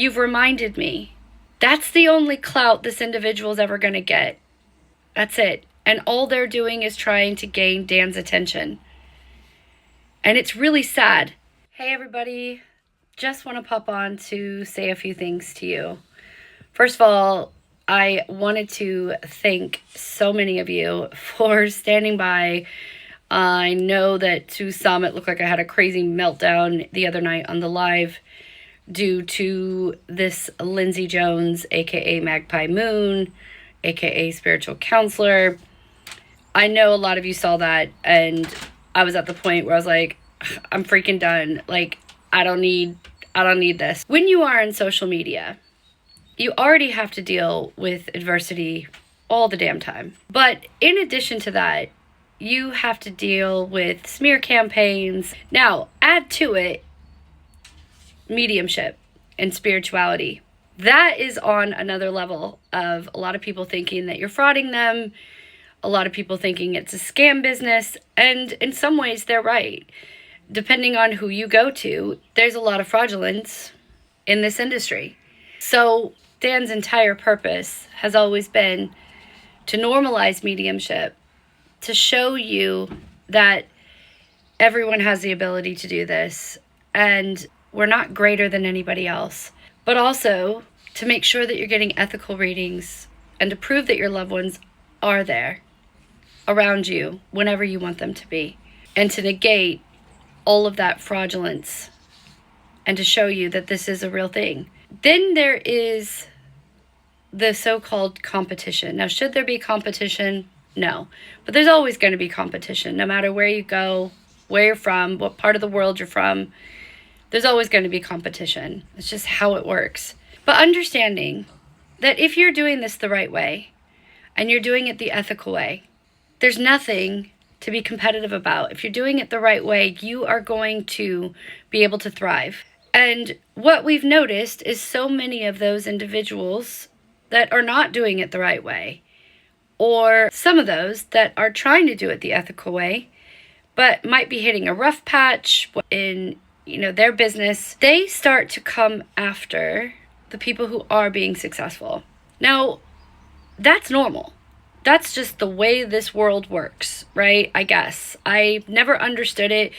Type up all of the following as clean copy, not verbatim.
You've reminded me. That's the only clout this individual's ever going to get. That's it. And all they're doing is trying to gain Dan's attention. And it's really sad. Hey everybody, just want to pop on to say a few things to you. First of all, I wanted to thank so many of you for standing by. I know that to some it looked like I had a crazy meltdown the other night on the live due to this Lindsay Jones, aka Magpie Moon, aka Spiritual Counselor. I know a lot of you saw that, and I was at the point where I was like, I'm freaking done. Like, I don't need this. When you are in social media, you already have to deal with adversity all the damn time. But in addition to that, you have to deal with smear campaigns. Now, add to it mediumship and spirituality. That is on another level of a lot of people thinking that you're frauding them, a lot of people thinking it's a scam business, and in some ways they're right. Depending on who you go to, there's a lot of fraudulence in this industry. So Dan's entire purpose has always been to normalize mediumship, to show you that everyone has the ability to do this, and we're not greater than anybody else. But also to make sure that you're getting ethical readings and to prove that your loved ones are there around you whenever you want them to be, and to negate all of that fraudulence and to show you that this is a real thing. Then there is the so-called competition. Now, should there be competition? No. But there's always going to be competition, no matter where you go, where you're from, what part of the world you're from. There's always going to be competition. It's just how it works. But understanding that if you're doing this the right way and you're doing it the ethical way, there's nothing to be competitive about. If you're doing it the right way, you are going to be able to thrive. And what we've noticed is so many of those individuals that are not doing it the right way, or some of those that are trying to do it the ethical way, but might be hitting a rough patch in, their business, they start to come after the people who are being successful. Now, that's normal. That's just the way this world works, right? I guess. I never understood it.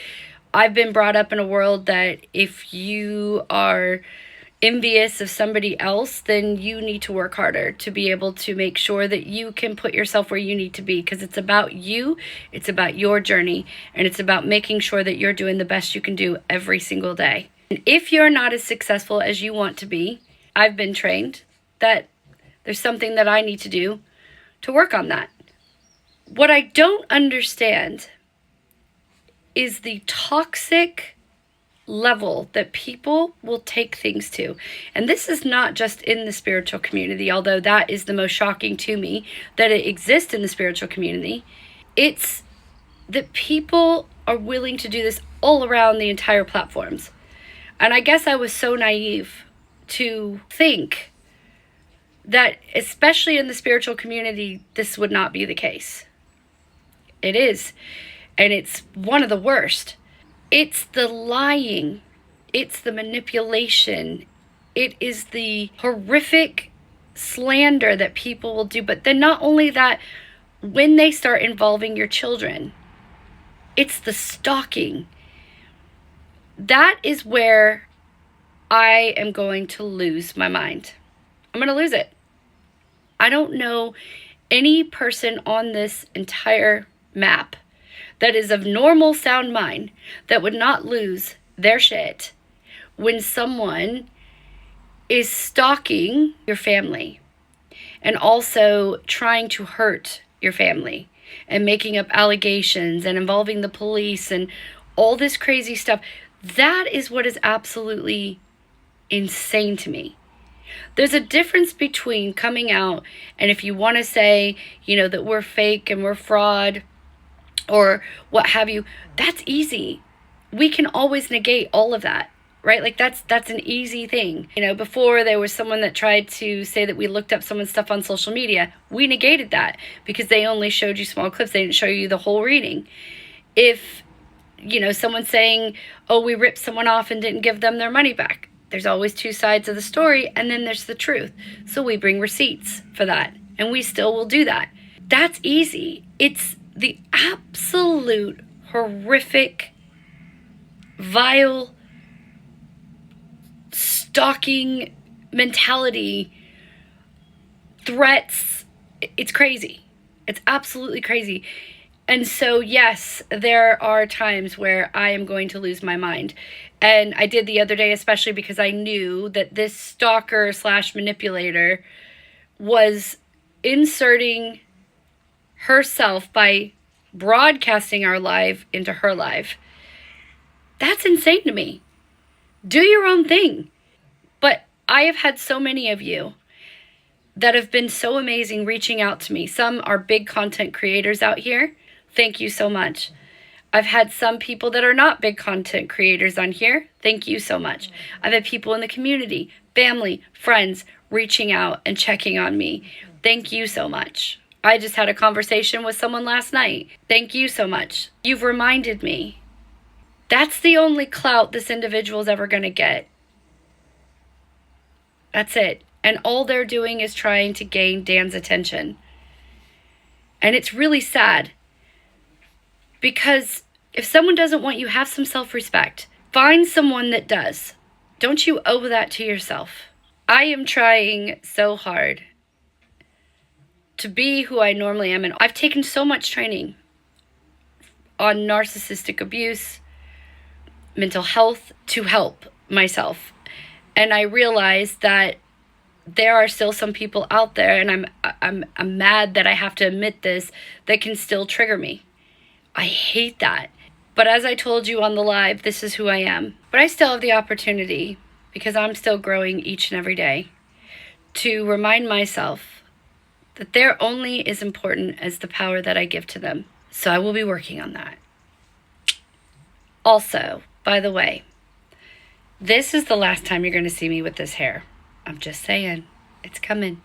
I've been brought up in a world that if you are envious of somebody else, then you need to work harder to be able to make sure that you can put yourself where you need to be, because it's about you, it's about your journey, and it's about making sure that you're doing the best you can do every single day. And if you're not as successful as you want to be, I've been trained that there's something that I need to do to work on that. What I don't understand is the toxic level that people will take things to. And this is not just in the spiritual community, although that is the most shocking to me, that it exists in the spiritual community. It's that people are willing to do this all around the entire platforms. And I guess I was so naive to think that, especially in the spiritual community, this would not be the case. It is. And it's one of the worst. It's the lying. It's the manipulation. It is the horrific slander that people will do. But then not only that, when they start involving your children, it's the stalking. That is where I am going to lose my mind. I'm going to lose it. I don't know any person on this entire map that is of normal sound mind that would not lose their shit when someone is stalking your family and also trying to hurt your family and making up allegations and involving the police and all this crazy stuff. That is what is absolutely insane to me. There's a difference between coming out and, if you want to say, that we're fake and we're fraud or what have you, that's easy. We can always negate all of that, right? Like that's an easy thing. Before there was someone that tried to say that we looked up someone's stuff on social media. We negated that because they only showed you small clips. They didn't show you the whole reading. If, someone's saying, oh, we ripped someone off and didn't give them their money back. There's always two sides of the story, and then there's the truth. So we bring receipts for that, and we still will do that. That's easy. It's the absolute horrific, vile, stalking mentality, threats. It's crazy. It's absolutely crazy. And so, yes, there are times where I am going to lose my mind. And I did the other day, especially because I knew that this stalker / manipulator was inserting herself by broadcasting our live into her live. That's insane to me. Do your own thing. But I have had so many of you that have been so amazing reaching out to me. Some are big content creators out here. Thank you so much. I've had some people that are not big content creators on here. Thank you so much. I've had people in the community, family, friends, reaching out and checking on me. Thank you so much. I just had a conversation with someone last night. Thank you so much. You've reminded me. That's the only clout this individual's ever going to get. That's it. And all they're doing is trying to gain Dan's attention. And it's really sad. Because if someone doesn't want you, have some self-respect. Find someone that does. Don't you owe that to yourself. I am trying so hard to be who I normally am. And I've taken so much training on narcissistic abuse, mental health, to help myself. And I realized that there are still some people out there, and I'm mad that I have to admit this, that can still trigger me. I hate that. But as I told you on the live, this is who I am. But I still have the opportunity, because I'm still growing each and every day, to remind myself that they're only as important as the power that I give to them. So I will be working on that. Also, by the way, this is the last time you're going to see me with this hair. I'm just saying, it's coming.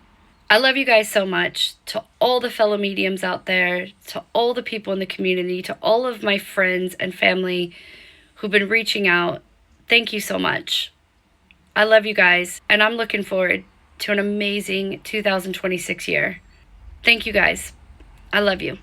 I love you guys so much. To all the fellow mediums out there, to all the people in the community, to all of my friends and family who've been reaching out, thank you so much. I love you guys, and I'm looking forward to an amazing 2026 year. Thank you guys. I love you.